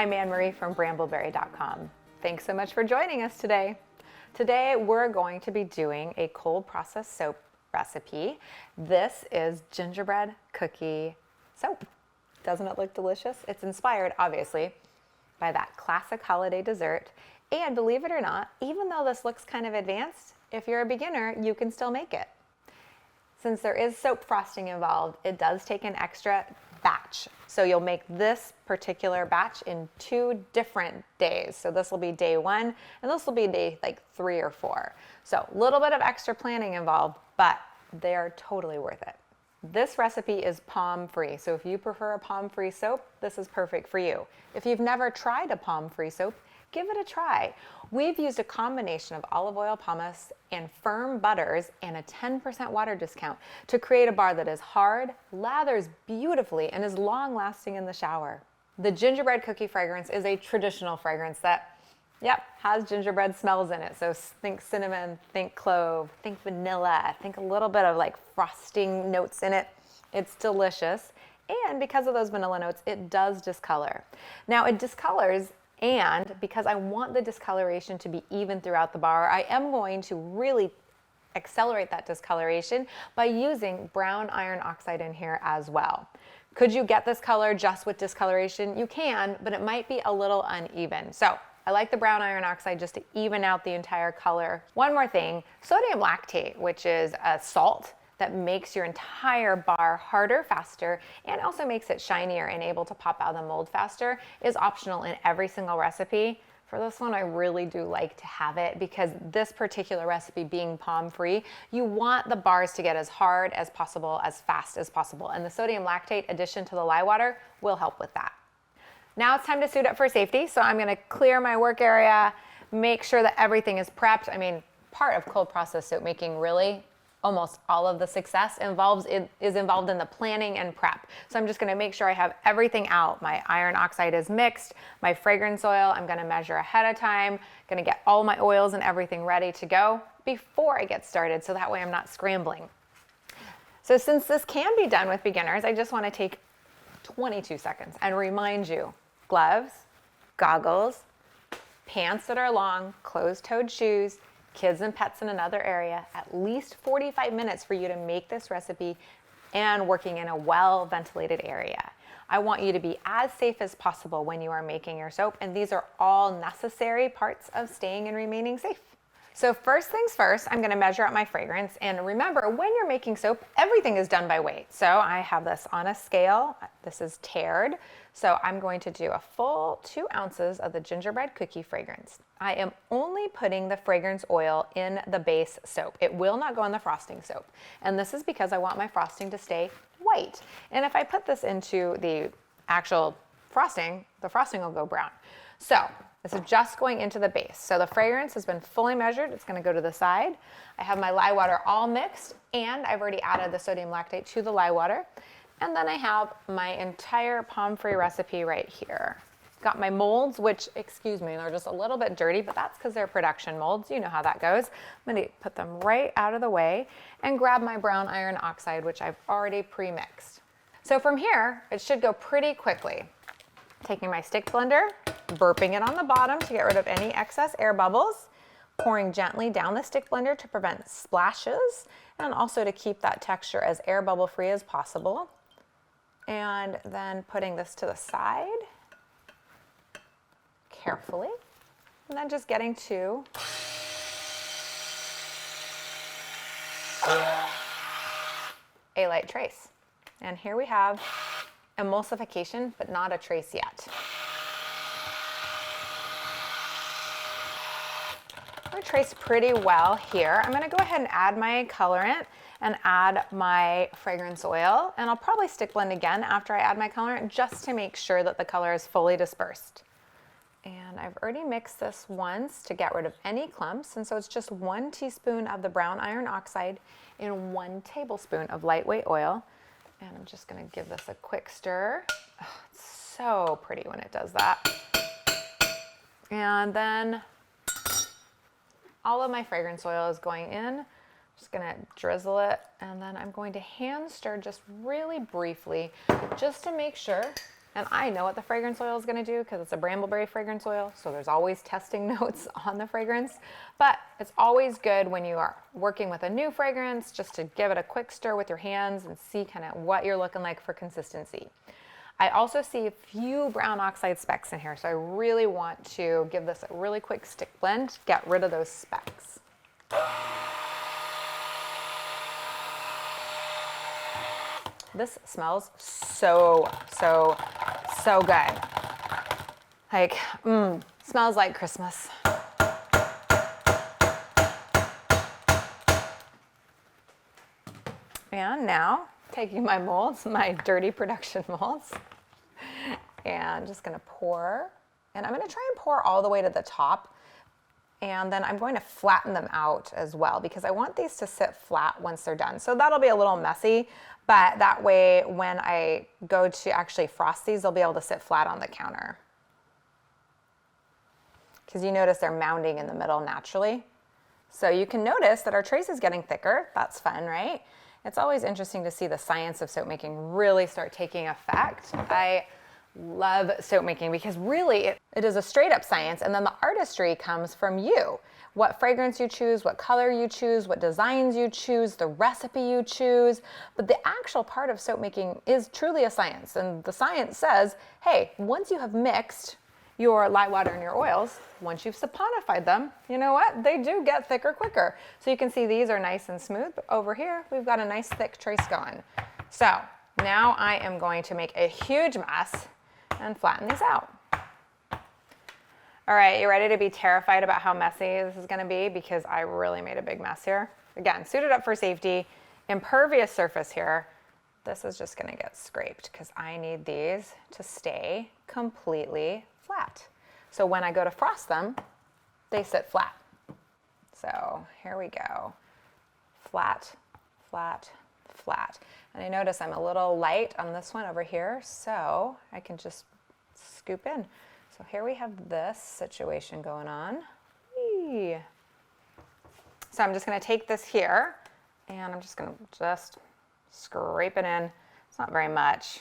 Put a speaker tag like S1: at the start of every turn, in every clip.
S1: I'm Anne-Marie from brambleberry.com. Thanks so much for joining us today. Today we're going to be doing a cold process soap recipe. This is gingerbread cookie soap. Doesn't it look delicious? It's inspired, obviously, by that classic holiday dessert. And believe it or not, even though this looks kind of advanced, if you're a beginner, you can still make it. Since there is soap frosting involved, it does take an extra batch. So you'll make this particular batch in 2 different days. So this will be day 1 and this will be day like 3 or 4. So a little bit of extra planning involved, but they are totally worth it. This recipe is palm-free. So if you prefer a palm-free soap, this is perfect for you. If you've never tried a palm-free soap, give it a try. We've used a combination of olive oil, pumice, and firm butters and a 10% water discount to create a bar that is hard, lathers beautifully, and is long-lasting in the shower. The gingerbread cookie fragrance is a traditional fragrance that, has gingerbread smells in it. So think cinnamon, think clove, think vanilla, think a little bit of like frosting notes in it. It's delicious. And because of those vanilla notes, it does discolor. Now it discolors. And because I want the discoloration to be even throughout the bar, I am going to really accelerate that discoloration by using brown iron oxide in here as well. Could you get this color just with discoloration? You can, but it might be a little uneven. So I like the brown iron oxide just to even out the entire color. One more thing, sodium lactate, which is a salt that makes your entire bar harder, faster, and also makes it shinier and able to pop out of the mold faster, is optional in every single recipe. For this one, I really do like to have it because this particular recipe being palm-free, you want the bars to get as hard as possible, as fast as possible. And the sodium lactate addition to the lye water will help with that. Now it's time to suit up for safety. So I'm gonna clear my work area, make sure that everything is prepped. I mean, part of cold process soap making, really, almost all of the success is involved in the planning and prep. So I'm just gonna make sure I have everything out. My iron oxide is mixed, my fragrance oil, I'm gonna measure ahead of time, gonna get all my oils and everything ready to go before I get started, so that way I'm not scrambling. So since this can be done with beginners, I just wanna take 22 seconds and remind you, gloves, goggles, pants that are long, closed-toed shoes, kids and pets in another area, at least 45 minutes for you to make this recipe and working in a well-ventilated area. I want you to be as safe as possible when you are making your soap, and these are all necessary parts of staying and remaining safe. So first things first, I'm gonna measure out my fragrance, and remember, when you're making soap, everything is done by weight. So I have this on a scale, this is tared, so I'm going to do a full 2 ounces of the gingerbread cookie fragrance. I am only putting the fragrance oil in the base soap. It will not go in the frosting soap. And this is because I want my frosting to stay white. And if I put this into the actual frosting, the frosting will go brown. So this is just going into the base. So the fragrance has been fully measured. It's gonna go to the side. I have my lye water all mixed, and I've already added the sodium lactate to the lye water. And then I have my entire palm-free recipe right here. Got my molds, which, excuse me, they're just a little bit dirty, but that's because they're production molds. You know how that goes. I'm gonna put them right out of the way and grab my brown iron oxide, which I've already pre-mixed. So from here, it should go pretty quickly. Taking my stick blender, burping it on the bottom to get rid of any excess air bubbles, pouring gently down the stick blender to prevent splashes, and also to keep that texture as air bubble free as possible. And then putting this to the side carefully, and then just getting to a light trace. And here we have emulsification, but not a trace yet. I'm gonna trace pretty well here. I'm gonna go ahead and add my colorant and add my fragrance oil, and I'll probably stick blend again after I add my colorant just to make sure that the color is fully dispersed. And I've already mixed this once to get rid of any clumps, and so it's just 1 teaspoon of the brown iron oxide and 1 tablespoon of lightweight oil. And I'm just gonna give this a quick stir. Oh, it's so pretty when it does that. And then all of my fragrance oil is going in. Just gonna drizzle it, and then I'm going to hand stir just really briefly, just to make sure And I know what the fragrance oil is going to do because it's a brambleberry fragrance oil, so there's always testing notes on the fragrance. But it's always good when you are working with a new fragrance just to give it a quick stir with your hands and see kind of what you're looking like for consistency. I also see a few brown oxide specks in here, so I really want to give this a really quick stick blend, get rid of those specks. This smells so good. Like, smells like Christmas. And now, taking my molds, my dirty production molds, and just gonna pour, and I'm gonna try and pour all the way to the top, and then I'm going to flatten them out as well because I want these to sit flat once they're done. So that'll be a little messy, but that way when I go to actually frost these, they'll be able to sit flat on the counter. Because you notice they're mounding in the middle naturally. So you can notice that our trace is getting thicker. That's fun, right? It's always interesting to see the science of soap making really start taking effect. I love soap making because really it is a straight up science, and then the artistry comes from you. What fragrance you choose, what color you choose, what designs you choose, the recipe you choose. But the actual part of soap making is truly a science. And the science says, hey, once you have mixed your lye water and your oils, once you've saponified them, you know what? They do get thicker quicker. So you can see these are nice and smooth, but over here, we've got a nice thick trace going. So now I am going to make a huge mess and flatten these out. All right, you ready to be terrified about how messy this is gonna be? Because I really made a big mess here. Again, suited up for safety, impervious surface here. This is just gonna get scraped because I need these to stay completely flat. So when I go to frost them, they sit flat. So here we go. Flat, flat, flat. And I notice I'm a little light on this one over here, so I can just scoop in. So here we have this situation going on. Whee. So I'm just gonna take this here and I'm just gonna scrape it in. It's not very much.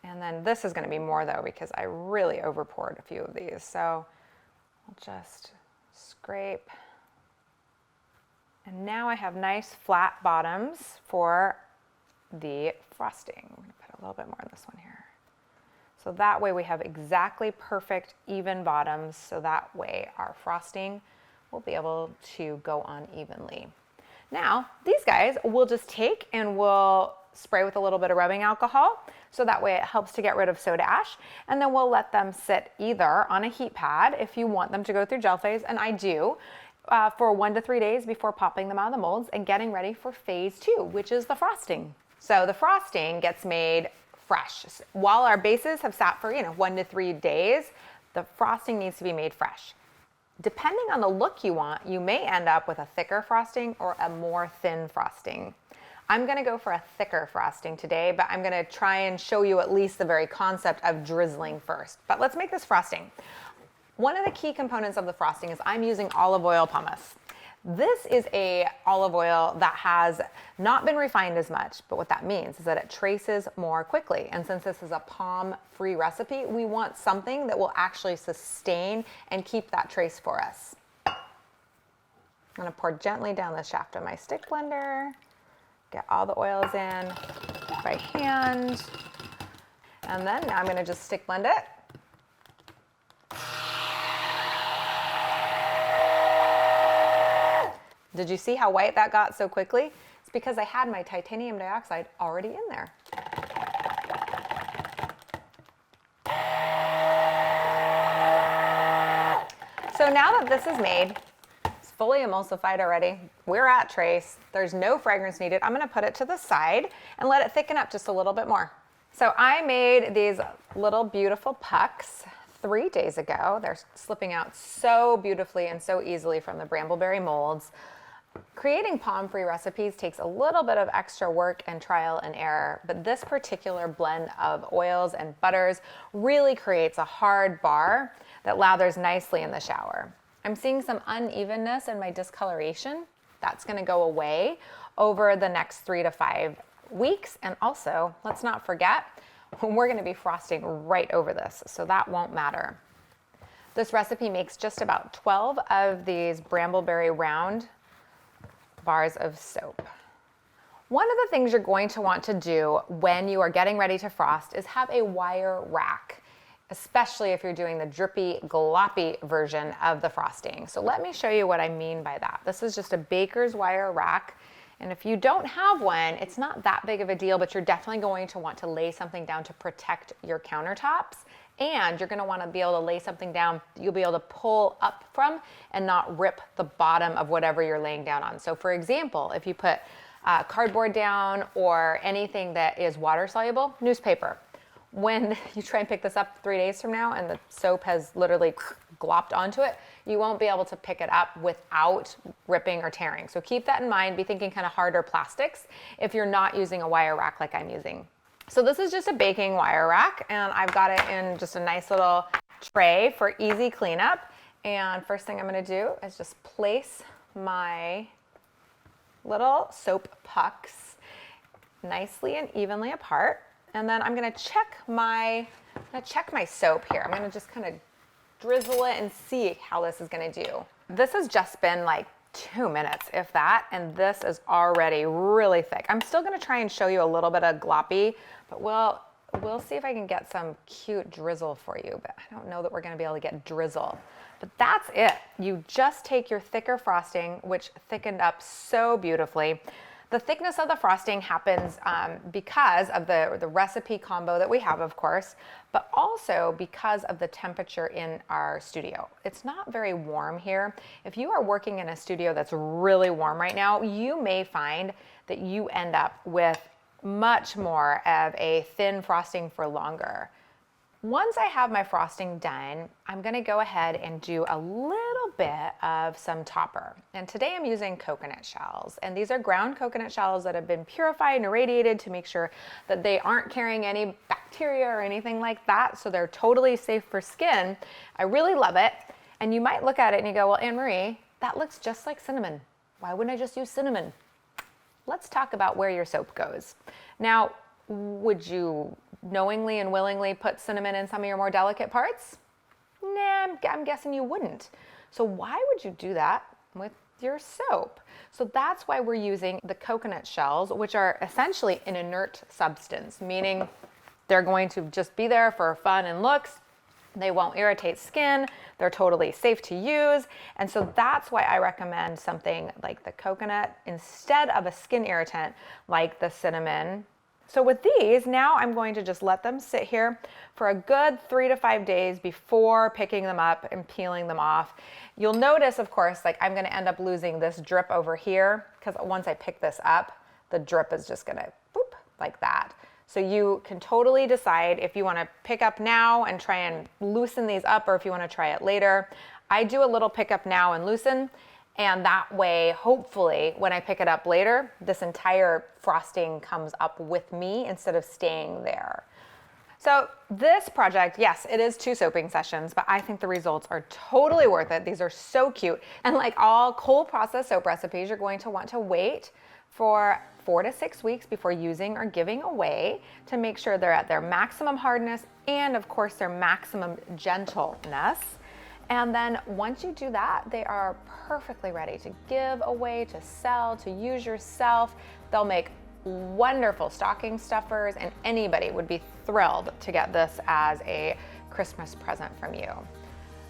S1: And then this is gonna be more though because I really over poured a few of these. So I'll just scrape. And now I have nice flat bottoms for the frosting. I'm gonna put a little bit more in this one here. So that way we have exactly perfect even bottoms, so that way our frosting will be able to go on evenly. Now, these guys we'll just take and we'll spray with a little bit of rubbing alcohol, so that way it helps to get rid of soda ash, and then we'll let them sit either on a heat pad if you want them to go through gel phase, and I do, for 1 to 3 days before popping them out of the molds and getting ready for phase 2, which is the frosting. So the frosting gets made fresh. While our bases have sat for 1 to 3 days, the frosting needs to be made fresh. Depending on the look you want, you may end up with a thicker frosting or a more thin frosting. I'm gonna go for a thicker frosting today, but I'm gonna try and show you at least the very concept of drizzling first. But let's make this frosting. One of the key components of the frosting is I'm using olive oil pumice. This is a olive oil that has not been refined as much, but what that means is that it traces more quickly. And since this is a palm-free recipe, we want something that will actually sustain and keep that trace for us. I'm gonna pour gently down the shaft of my stick blender, get all the oils in by hand, and then now I'm gonna just stick blend it. Did you see how white that got so quickly? It's because I had my titanium dioxide already in there. So now that this is made, it's fully emulsified already, we're at trace, there's no fragrance needed. I'm gonna put it to the side and let it thicken up just a little bit more. So I made these little beautiful pucks 3 days ago. They're slipping out so beautifully and so easily from the brambleberry molds. Creating palm-free recipes takes a little bit of extra work and trial and error, but this particular blend of oils and butters really creates a hard bar that lathers nicely in the shower. I'm seeing some unevenness in my discoloration. That's gonna go away over the next 3 to 5 weeks. And also, let's not forget, we're gonna be frosting right over this, so that won't matter. This recipe makes just about 12 of these Brambleberry round bars of soap. One of the things you're going to want to do when you are getting ready to frost is have a wire rack, especially if you're doing the drippy, gloppy version of the frosting. So let me show you what I mean by that. This is just a baker's wire rack. And if you don't have one, it's not that big of a deal, but you're definitely going to want to lay something down to protect your countertops. And you're gonna wanna be able to lay something down that you'll be able to pull up from and not rip the bottom of whatever you're laying down on. So for example, if you put cardboard down or anything that is water soluble, newspaper. When you try and pick this up 3 days from now and the soap has literally glopped onto it, you won't be able to pick it up without ripping or tearing. So keep that in mind. Be thinking kind of harder plastics if you're not using a wire rack like I'm using. So this is just a baking wire rack, and I've got it in just a nice little tray for easy cleanup. And first thing I'm gonna do is just place my little soap pucks nicely and evenly apart. And then I'm gonna check my soap here. I'm gonna just kind of drizzle it and see how this is gonna do. This has just been like 2 minutes, if that, and this is already really thick. I'm still gonna try and show you a little bit of gloppy, but we'll see if I can get some cute drizzle for you, but I don't know that we're gonna be able to get drizzle. But that's it. You just take your thicker frosting, which thickened up so beautifully. The thickness of the frosting happens because of the recipe combo that we have, of course, but also because of the temperature in our studio. It's not very warm here. If you are working in a studio that's really warm right now, you may find that you end up with much more of a thin frosting for longer. Once I have my frosting done, I'm gonna go ahead and do a little bit of some topper. And today I'm using coconut shells. And these are ground coconut shells that have been purified and irradiated to make sure that they aren't carrying any bacteria or anything like that. So they're totally safe for skin. I really love it. And you might look at it and you go, well, Anne-Marie, that looks just like cinnamon. Why wouldn't I just use cinnamon? Let's talk about where your soap goes. Now, would you knowingly and willingly put cinnamon in some of your more delicate parts? Nah, I'm guessing you wouldn't. So why would you do that with your soap? So that's why we're using the coconut shells, which are essentially an inert substance, meaning they're going to just be there for fun and looks. They won't irritate skin. They're totally safe to use. And so that's why I recommend something like the coconut instead of a skin irritant like the cinnamon. So with these, now I'm going to just let them sit here for a good 3 to 5 days before picking them up and peeling them off. You'll notice, of course, like I'm gonna end up losing this drip over here because once I pick this up, the drip is just gonna boop, like that. So you can totally decide if you wanna pick up now and try and loosen these up or if you wanna try it later. I do a little pick up now and loosen. And that way, hopefully, when I pick it up later, this entire frosting comes up with me instead of staying there. So this project, yes, it is 2 soaping sessions, but I think the results are totally worth it. These are so cute. And like all cold process soap recipes, you're going to want to wait for 4 to 6 weeks before using or giving away to make sure they're at their maximum hardness and, of course, their maximum gentleness. And then once you do that, they are perfectly ready to give away, to sell, to use yourself. They'll make wonderful stocking stuffers, and anybody would be thrilled to get this as a Christmas present from you.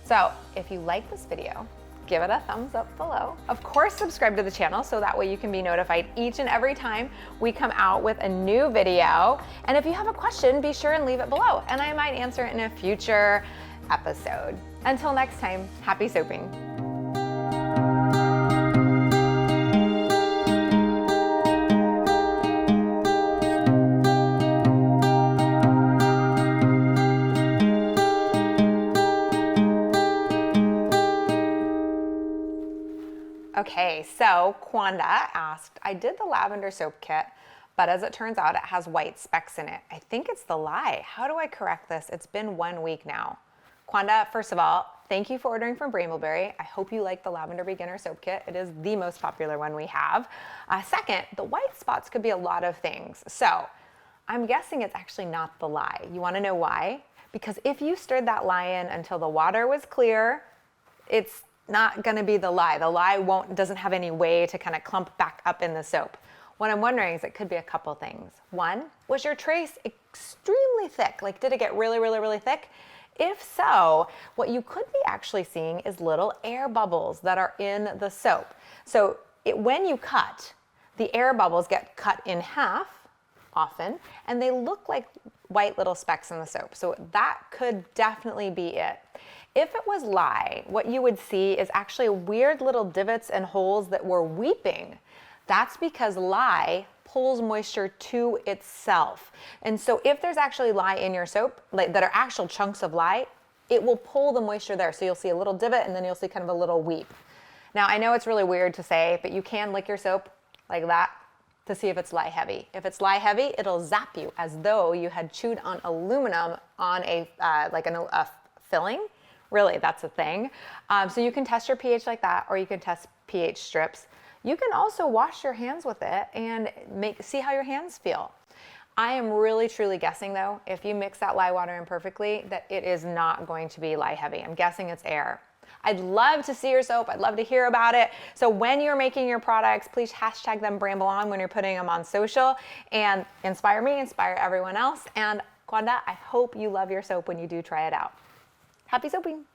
S1: So if you like this video, give it a thumbs up below. Of course, subscribe to the channel so that way you can be notified each and every time we come out with a new video. And if you have a question, be sure and leave it below, and I might answer it in a future episode. Until next time, happy soaping. Okay, so Kwanda asked, I did the lavender soap kit, but as it turns out, it has white specks in it. I think it's the lye. How do I correct this? It's been 1 week now. Kwanda, first of all, thank you for ordering from Brambleberry. I hope you like the Lavender Beginner Soap Kit. It is the most popular one we have. Second, the white spots could be a lot of things. So I'm guessing it's actually not the lye. You want to know why? Because if you stirred that lye in until the water was clear, it's not going to be the lye. The lye doesn't have any way to kind of clump back up in the soap. What I'm wondering is it could be a couple things. One, was your trace extremely thick? Like, did it get really, really, really thick? If so, what you could be actually seeing is little air bubbles that are in the soap. So when you cut, the air bubbles get cut in half often, and they look like white little specks in the soap. So that could definitely be it. If it was lye, what you would see is actually weird little divots and holes that were weeping. That's because lye pulls moisture to itself. And so if there's actually lye in your soap, like that are actual chunks of lye, it will pull the moisture there. So you'll see a little divot and then you'll see kind of a little weep. Now I know it's really weird to say, but you can lick your soap like that to see if it's lye heavy. If it's lye heavy, it'll zap you as though you had chewed on aluminum on a filling. Really, that's a thing. So you can test your pH like that, or you can test pH strips. You can also wash your hands with it and see how your hands feel. I am really truly guessing though, if you mix that lye water in perfectly, that it is not going to be lye heavy. I'm guessing it's air. I'd love to see your soap. I'd love to hear about it. So when you're making your products, please hashtag them Bramble on when you're putting them on social, and inspire me, inspire everyone else. And Kwanda, I hope you love your soap when you do try it out. Happy soaping.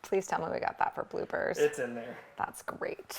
S1: Please tell me we got that for bloopers.
S2: It's in there.
S1: That's great.